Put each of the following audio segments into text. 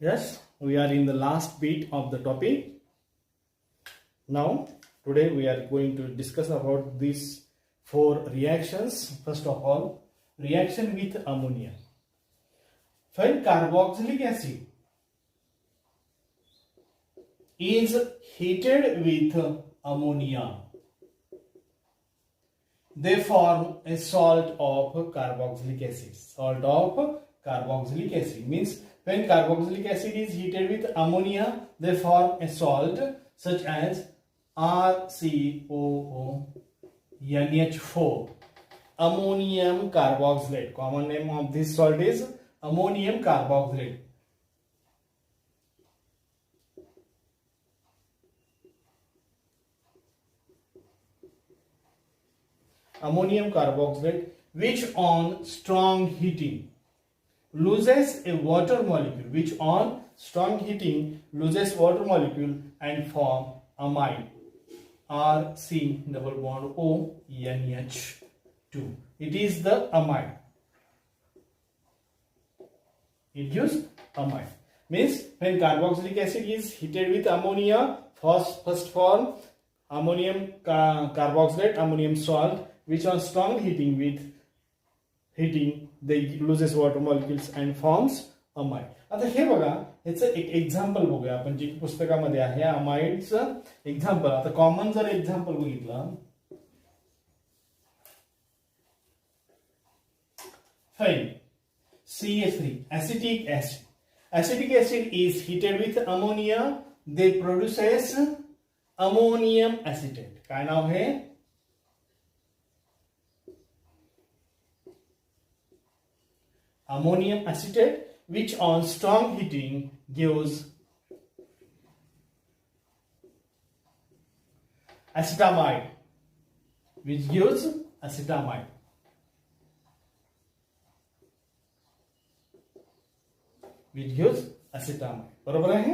Yes, we are in the last bit of the topic. Now, today we are going to discuss about these four reactions. First of all, reaction with ammonia. When carboxylic acid is heated with ammonia, they form a salt of carboxylic acid. Salt of carboxylic acid means when carboxylic acid is heated with ammonia, they form a salt such as RCOONH4, ammonium carboxylate. Common name of this salt is ammonium carboxylate. Ammonium carboxylate, which on strong heating loses a water molecule, and form amide, RC double bond ONH2. It is the amide. It gives amide. Means when carboxylic acid is heated with ammonia, first form ammonium carboxylate, ammonium salt, which on strong heating they loses water molecules and forms amide. आता हे बघा, याचं एक example बघूया आपण जे की पुस्तकामध्ये आहे अमाइडचं एक्झाम्पल. आता कॉमन जर एक्झाम्पल बघितलं, fine CH3 acetic acid. Acetic acid is heated with ammonia, they produces ammonium acetate. काय नाव है? Ammonium acetate, which on strong heating gives acetamide, बरोबर आहे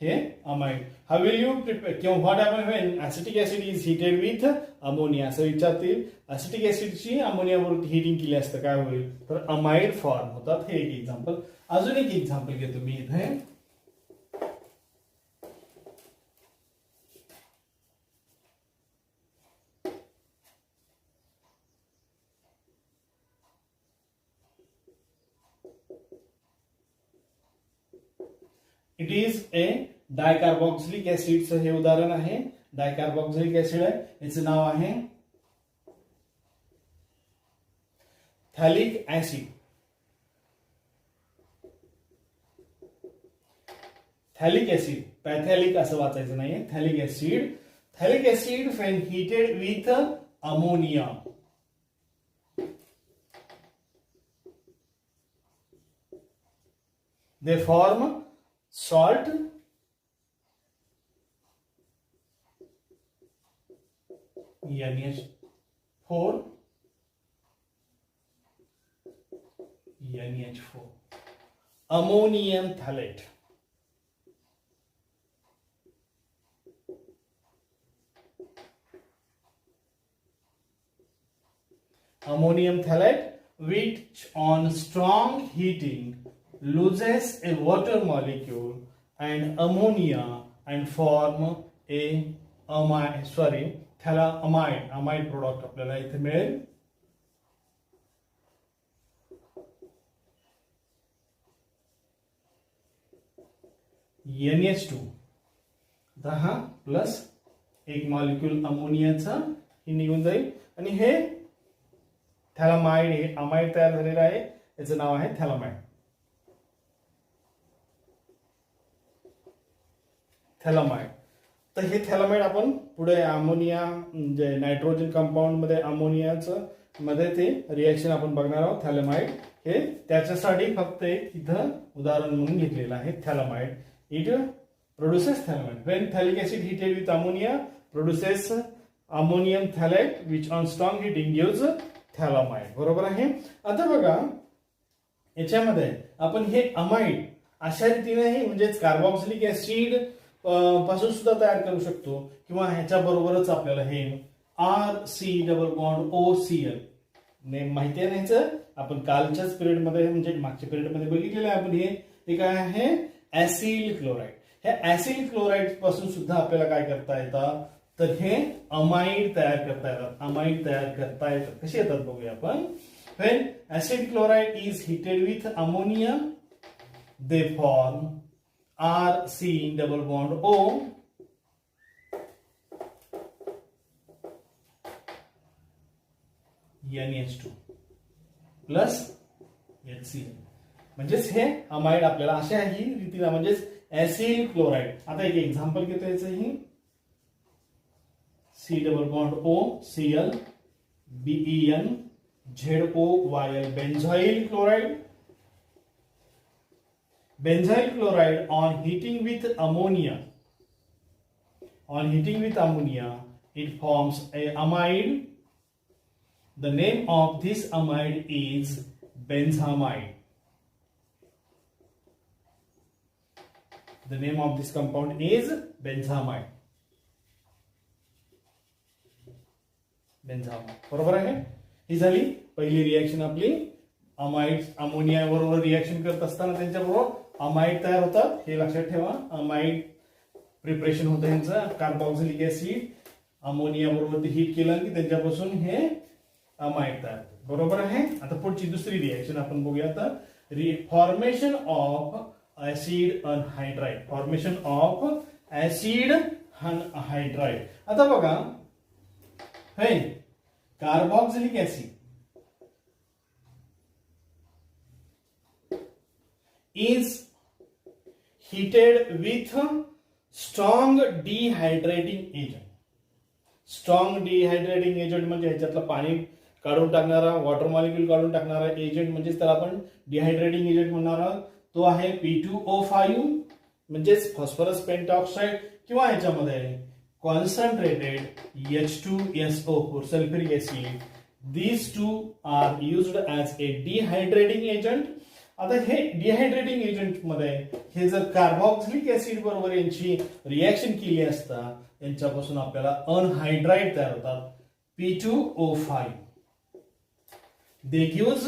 हे amide. How will you prepare? किंवा what happens when acetic acid is heated with ammonia? असं विचारतील, acetic acid ची ammonia बरोबर heating केली असतं काय होईल, तर amide फॉर्म होतात. हे एक एक्झाम्पल. अजून एक एक्झाम्पल घेतो मी इथे. इट इज ए डायकार्बोक्सिलिक ऍसिडचं हे उदाहरण आहे. डायकार्बोक्सिलिक ऍसिड आहे, याचं नाव आहे थॅलिक ऍसिड. थॅलिक ऍसिड, पॅथॅलिक असं वाचायचं नाहीये. Phthalic acid when heated with ammonia they form salt NH4, ammonium phthalate. Ammonium phthalate, which on strong heating loses a water molecule and ammonia and form a amide product आपल्याला इथे मिळेल. NH2 10 plus एक molecule अमोनियाचा हे निघून जाईल आणि हे थॅलामाइड, हे अमाइड तयार झालेलं आहे. याचं नाव आहे थॅलामाइड. तर हे थॅलामाइड आपण पुढे अमोनिया म्हणजे नायट्रोजन कंपाऊंड मध्ये अमोनियाचं मध्ये ते रिएक्शन आपण बघणार आहोत. थॅलामाइड हे त्याच्यासाठी फक्त एक इथं उदाहरण म्हणून घेतलेलं आहे. Phthalamide, it produces phthalamide. When phthalic acid heated with ammonia produces ammonium phthalate, which on strong heating gives phthalamide. बरोबर आहे. आता बघा, याच्यामध्ये आपण हे अमाइड अशा रीतीने म्हणजेच कार्बोक्सिलिक ऍसिड पासून सुद्धा तयार करू शकतो, किंवा ह्याच्या बरोबरच आपल्याला हे RC double bond OCl name माहिती आहे ना. आपण कालच्याच पिरियड मध्ये म्हणजे मागच्या पिरियड मध्ये बघितलेलं आहे आपण. हे काय आहे, ऍसिल क्लोराईड. हे ऍसिल क्लोराईड पासून सुद्धा आपल्याला काय करता येतं, तर हे अमाइड तयार करता येतात. अमाइड तयार करता येतात. कसे येतात बघूया आपण. When acid chloride is heated with ammonia, they form RC double bond O NH2 plus HCl. म्हणजेच हे अमाइड आपल्याला अशा ही रीतीला म्हणजेच ऍसिल क्लोराईड. आता एक एक्झाम्पल घेतो याचं ही. C double bond O Cl BeN ZOYl benzyl chloride. Benzyl chloride on heating with ammonia. On heating with ammonia, it forms a amide. The name of this amide is benzamide. The name of this compound is benzamide. Benzamide. बरोबर आहे. ही झाली पहिली reaction आपली. Amide ammonia बरोबर reaction करत असताना त्यांच्याबरोबर amide तयार होतात. हे लक्षात ठेवा. अमाइड प्रिपरेशन होतं यांचं. कार्बोक्सिलिक ऍसिड अमोनिया बरोबर ते हीट केलं की त्यांच्यापासून हे अमाइड तयार होतं. बरोबर आहे. आता पुढची दुसरी रिएक्शन आपण बघूया. आता formation of acid anhydride. Formation of acid anhydride. आता बघा हे carboxylic acid is heated with strong dehydrating agent. Strong dehydrating agent म्हणजे ह्याच्यातलं पाणी काढून टाकणारा, वॉटर मॉलिक्यूल काढून टाकणारा एजंट म्हणजेच त्याला आपण डिहायड्रेटिंग एजंट म्हणणार आहोत. तो आहे P2O5 म्हणजेच फॉस्फरस पेंटॉक्साइड किंवा ह्याच्यामध्ये concentrated H2SO4 sulfuric acid. These two are used as a dehydrating agent. आता हे डिहायड्रेटिंग एजंट मध्ये हे जर कार्बोक्सिलिक ऍसिड बरोबर यांची रिएक्शन केली असता यांच्यापासून आपल्याला अनहायड्राइड तयार होतात. P2O5. They gives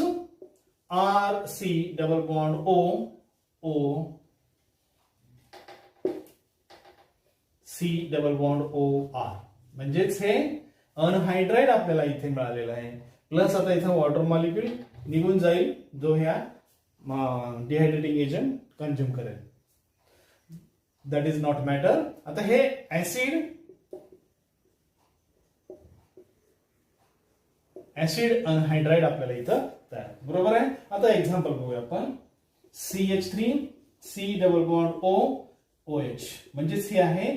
RC double bond O C double bond OR. म्हणजेच हे अनहायड्राइड आपल्याला इथे मिळालेलं आहे. प्लस आता इथे वॉटर मॉलिक्यूल निघून जाईल जो ह्या डिहायड्रेटिंग एजंट कंझ्युम करेल. That is not matter. आता हे ऍसिड अनहायड्राइड आपल्याला इथं तयार. बरोबर आहे. आता एक्झाम्पल बघूया आपण. CH3 C double bond O OH म्हणजेच हे आहे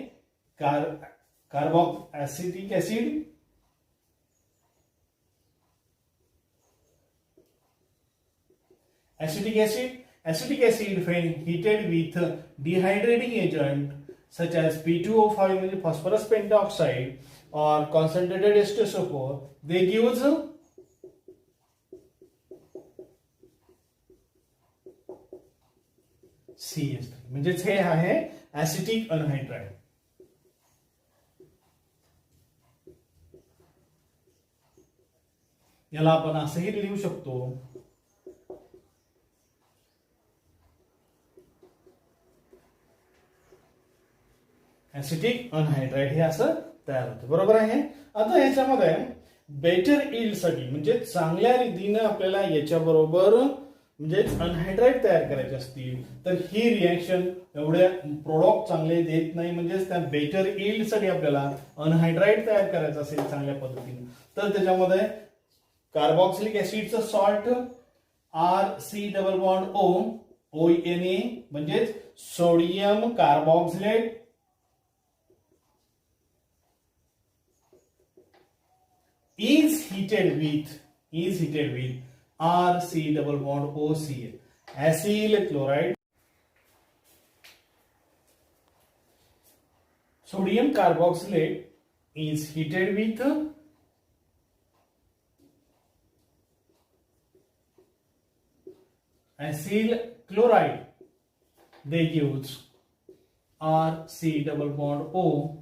carboxylic acid. Acetic acid when heated with dehydrating agent such as P2O5 म्हणजे phosphorus pentoxide or concentrated H2SO4, they gives CH3 म्हणजेच हे आहे ऍसिटिक अनहायड्राइड. याला आपण असंही लिहू शकतो. ऍसिटिक अनहायड्राइड हे असं तयार होतं. बरोबर आहे. आता याच्यामध्ये बेटर यील्ड साठी म्हणजे चांगल्या रीतीने आपल्याला याच्याबरोबर म्हणजे अनहायड्राइड तयार करायचे असतील तर ही रिएक्शन एवढे प्रोडक्ट चांगले देत नाही. म्हणजेच त्या बेटर यील्ड साठी आपल्याला अनहायड्राइड तयार करायचं असेल चांगल्या पद्धतीने तर त्याच्यामध्ये कार्बोक्सिलिक ऍसिडचं salt RC double bond O ONA म्हणजेच sodium carboxylate is heated with RC double bond OCl. Acyl chloride. Sodium carboxylate is heated with acyl chloride. They use RC double bond O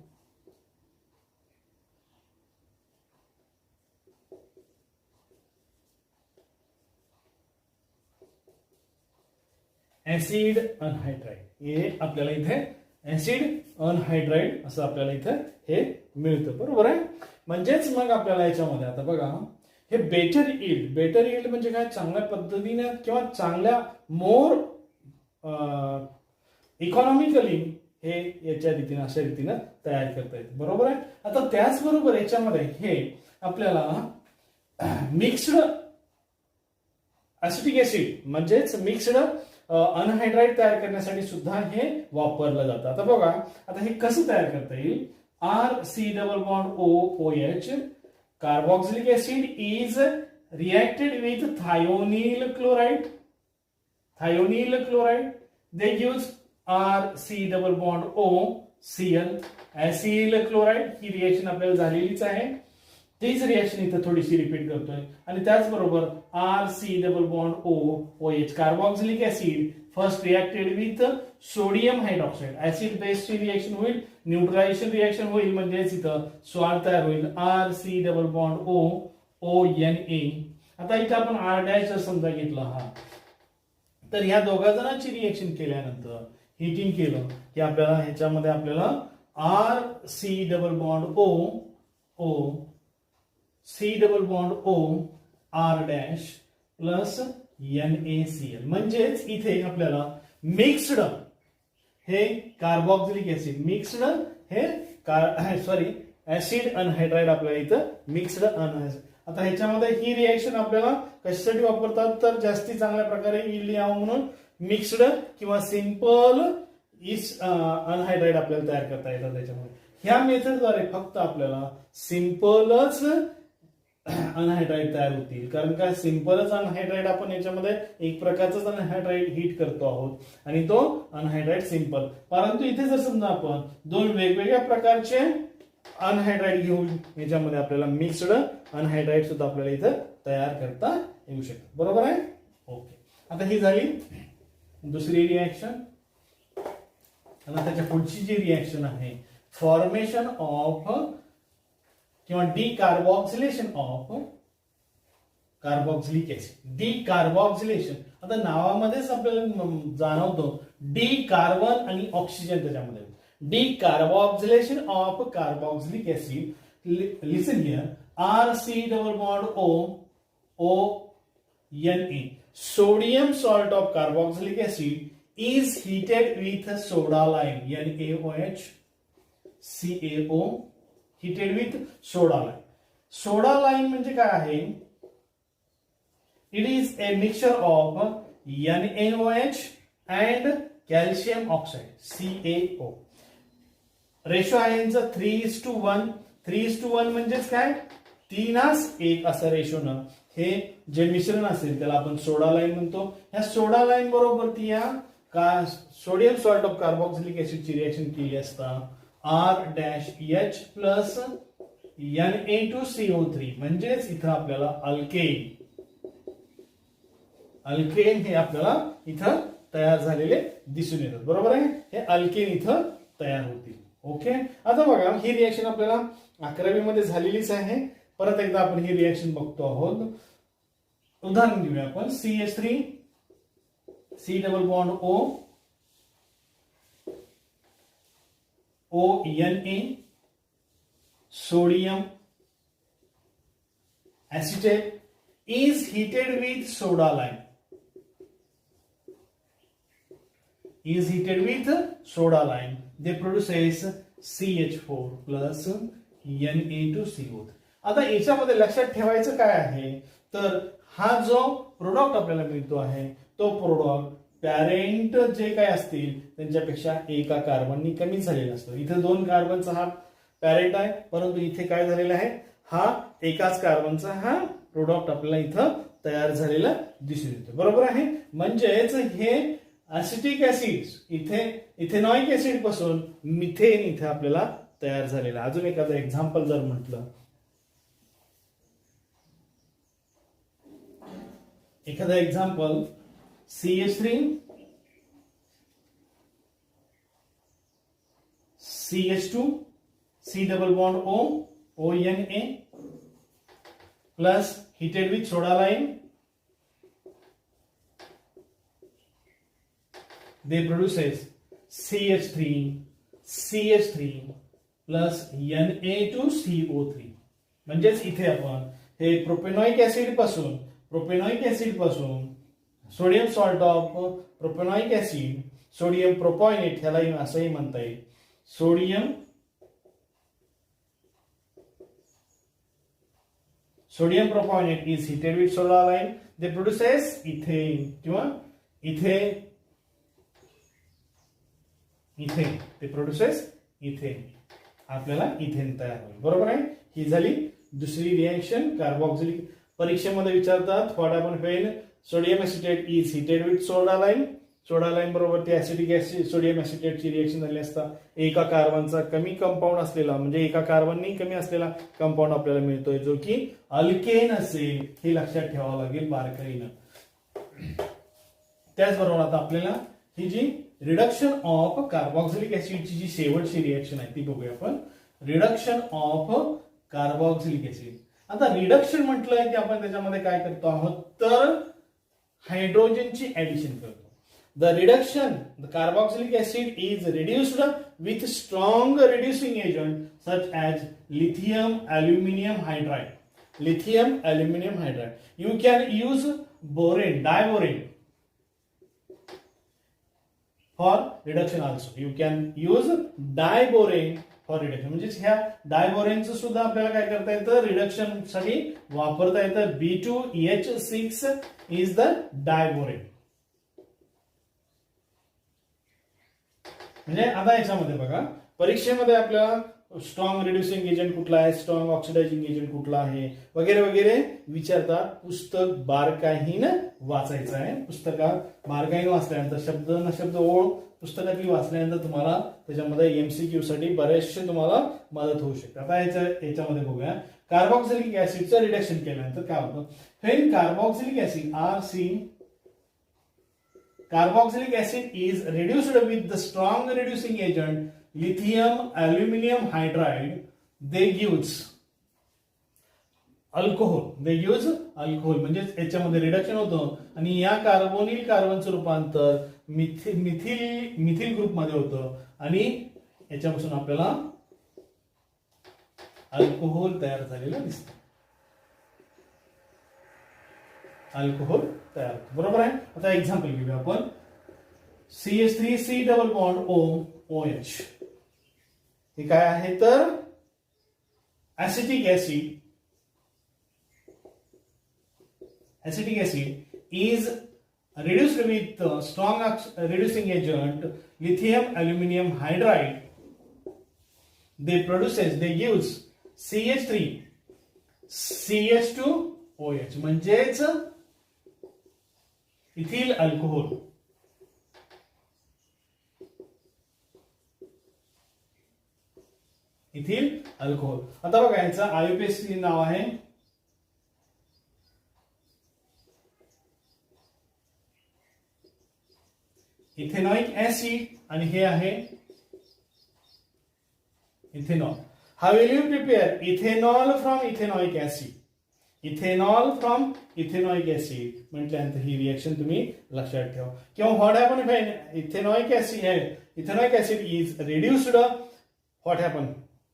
acid anhydride. हे आपल्याला इथे acid anhydride असं आपल्याला इथे हे मिळतं. बरोबर आहे. म्हणजेच मग आपल्याला याच्यामध्ये आता बघा हे बेटर यील्ड म्हणजे काय, चांगल्या पद्धतीने किंवा चांगल्या मोर इकॉनॉमिकली हे याच्या रीतीने अशा रीतीने तयार करता येते. बरोबर आहे. आता त्याचबरोबर याच्यामध्ये हे आपल्याला मिक्स्ड ऍसिटिक ऍसिड म्हणजेच मिक्स्ड अनहायड्राइड तयार करण्यासाठी सुद्धा हे वापरलं जातं. आता बघा आता हे कसं तयार करता येईल. RC double bond OH carboxylic acid is reacted with thionyl chloride. They use RC double bond OCl acyl chloride. ही रिएक्शन आपल्याला झालेलीच आहे. तीच रिएक्शन इथं थोडीशी रिपीट करतोय. आणि त्याचबरोबर RC double bond OH carboxylic acid first reacted with sodium hydroxide. Acid बेसची रिएक्शन होईल, न्यूट्रलायझेशन रिएक्शन होईल, म्हणजेच इथं सॉल्ट तयार होईल RC डबल बॉन्ड ONA. आता इथं आपण R' जर समजा घेतला हा, तर ह्या दोघा जणांची रिएक्शन केल्यानंतर हिटिंग केलं की आपल्याला ह्याच्यामध्ये आपल्याला RC double bond O C double bond O R' plus NaCl म्हणजेच इथे आपल्याला मिक्स्ड हे कार्बोक्सिलिक ऍसिड मिक्स्ड हे ऍसिड अनहायड्राइड आपल्याला इथं मिक्स्ड अनहायड्राइड. आता ह्याच्यामध्ये ही रिएक्शन आपल्याला कशासाठी वापरतात तर जास्ती चांगल्या प्रकारे यील्ड यावं म्हणून मिक्स्ड किंवा सिंपल अनहायड्राइड आपल्याला तयार करता येतात. त्याच्यामुळे ह्या मेथडद्वारे फक्त आपल्याला सिंपलच अनहायड्राइड तयार होतील. कारण काय, सिंपलच अनहायड्राइड आपण याच्यामध्ये एक प्रकारचाच अनहायड्राइड हीट करतो आहोत आणि तो अनहायड्राइड सिंपल. परंतु इथे जर समजा आपण दोन वेगवेगळ्या प्रकारचे अनहायड्राइड घेऊन याच्यामध्ये आपल्याला मिक्स्ड अनहायड्राइड सुद्धा आपल्याला इथं तयार करता येऊ शकतं. बरोबर आहे. ओके. आता ही झाली दुसरी रिएक्शन. आणि त्याच्या पुढची जी रिएक्शन आहे फॉर्मेशन ऑफ किंवा decarboxylation of carboxylic acid. Decarboxylation आता नावामध्येच आपल्याला जाणवतो डी कार्बन आणि ऑक्सिजन त्याच्यामध्ये. Decarboxylation of carboxylic acid. Listen here RC double bond ONA sodium salt of carboxylic acid is heated with soda lime NaOH CaO heated with soda lime. Soda lime म्हणजे काय आहे. It is a mixture of NaOH and calcium oxide CaO. Ratio आहे यांचा 3:1. 3:1 म्हणजेच काय 3:1 असं रेशोनं हे जे मिश्रण असेल त्याला आपण सोडा लाईम म्हणतो. ह्या सोडा लाईम बरोबर ती या सोडियम सॉल्ट ऑफ कार्बोक्सिलिक ऍसिडची रिएक्शन केली असता R' प्लस Na2CO3 म्हणजेच इथं आपल्याला अल्केन हे आपल्याला इथं तयार झालेले दिसून येतात. बरोबर आहे. हे अल्केन इथं तयार होतील. ओके. आता बघा ही रिएक्शन आपल्याला 11वी मध्ये झालेलीच आहे. परत एकदा आपण ही रिएक्शन बघतो आहोत. उदाहरण घेऊया आपण CH3 C double bond ONA sodium acetate is heated with soda lime. They produces CH4 plus Na2CO3. आता याच्यामध्ये लक्षात ठेवायचं काय आहे तर हा जो प्रोडक्ट आपल्याला मिळतो आहे तो प्रोडक्ट पॅरेंट जे काय असतील त्यांच्यापेक्षा एका कार्बननी कमी झालेला असतो. इथे 2 कार्बनचा हा पॅरेंट आहे परंतु इथे काय झालेला आहे हा एकाच कार्बनचा हा प्रोडक्ट आपल्याला इथं तयार झालेला दिसून येतो. बरोबर आहे. म्हणजेच हे ऍसिटिक ऍसिड इथे इथेनॉइक ऍसिड पासून मिथेन इथे आपल्याला तयार झालेला. अजून एखादं एक्झाम्पल जर म्हटलं एखादा example CH3 CH2 C double bond ONA plus heated with soda lime they produces CH3 plus Na2CO3. म्हणजेच इथे आपण हे प्रोपेनॉइक ऍसिड पासून sodium salt of propanoic acid, sodium propionate ह्याला असंही म्हणता येईल. Sodium propionate is heated with soda lime. They produces ethane किंवा इथेन. ते प्रोड्युसेस इथेन. आपल्याला इथेन तयार होईल. बरोबर आहे. ही झाली दुसरी रिएक्शन. कार्बोक्सिलिक परीक्षेमध्ये विचारतात what happen when sodium acetate is heated with soda lime. Soda lime बरोबर ती ऍसिडिक ऍसिड सोडियम एसिटेटची रिएक्शन झाली असता एका कार्बनचा कमी कंपाऊंड असलेला म्हणजे एका कार्बननी कमी असलेला कंपाऊंड आपल्याला मिळतोय जो की अल्केन असेल. हे लक्षात ठेवावं लागेल बारकाईनं. त्याचबरोबर आता आपल्याला ही जी रिडक्शन ऑफ कार्बोक्सिलिक ऍसिडची जी शेवटची रिएक्शन आहे ती बघूया आपण. Reduction of carboxylic acid. आता रिडक्शन म्हटलंय की आपण त्याच्यामध्ये काय करतो आहोत तर हायड्रोजनची ऍडिशन करतो. The reduction, the carboxylic acid is reduced with strong reducing agent such as lithium aluminum hydride. You can use diborane for reduction also. You can use diborane for reduction. म्हणजे ह्या डायबोरेनचं सुद्धा आपल्याला काय करता येतं रिडक्शन साठी वापरता येतं. B2H6 is the diborane. म्हणजे आता याच्यामध्ये बघा परीक्षेमध्ये आपल्याला स्ट्रॉंग रिड्युसिंग एजंट कुठला आहे, स्ट्रॉंग ऑक्सिडायझिंग एजंट कुठला आहे वगैरे वगैरे विचारतात. पुस्तक बारकाईनं वाचायचं आहे. पुस्तकात बारकाईनं वाचल्यानंतर शब्द न शब्द ओळ पुस्तकातली वाचल्यानंतर तुम्हाला त्याच्यामध्ये एमसीक्यू साठी बरेचसे तुम्हाला मदत होऊ शकते. आता याच्यामध्ये बघूया कार्बोक्सिलिक ऍसिडचं रिडक्शन केल्यानंतर काय होतं. When carboxylic acid Carboxylic acid is reduced with the strong reducing agent lithium aluminum hydride. They use alcohol. म्हणजे याच्यामध्ये रिडक्शन होतं आणि या कार्बोनिल कार्बनचं रूपांतर मिथिल ग्रुप मध्ये होतं आणि याच्यापासून आपल्याला अल्कोहोल तयार झालेलं दिसतं. अल्कोहोल तयार होतं. बरोबर आहे. आता एक्झाम्पल घेऊया आपण. CH3C double bond OH. हे काय आहे तर acetic acid is reduced with strong reducing agent lithium aluminum hydride. They use CH3 CH2OH म्हणजेच इथिल अल्कोहोल. आता बघा याचं आयुपीएसी नाव आहे इथेनॉइक ऍसिड आणि हे आहे ethanol. How will you prepare ethanol from ethanoic acid. म्हटल्यानंतर ही रिएक्शन तुम्ही लक्षात ठेवा. किंवा what happen when ethanoic acid is reduced. What happen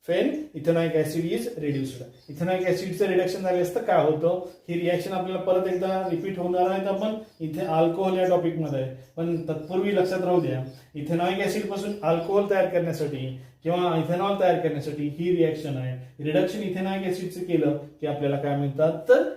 when ethanoic acid is reduced. Ethanoic ऍसिडचं रिडक्शन झाले असतं काय होतं. ही रिएक्शन आपल्याला परत एकदा रिपीट होणार आहे. आपण इथे अल्कोहोल या टॉपिक मध्ये आहे पण तत्पूर्वी लक्षात राहू द्या इथेनॉइक ऍसिड पासून अल्कोहोल तयार करण्यासाठी किंवा इथेनॉल तयार करण्यासाठी ही रिएक्शन आहे. रिडक्शन इथेनॉइक ऍसिडचं केलं की आपल्याला काय मिळतात तर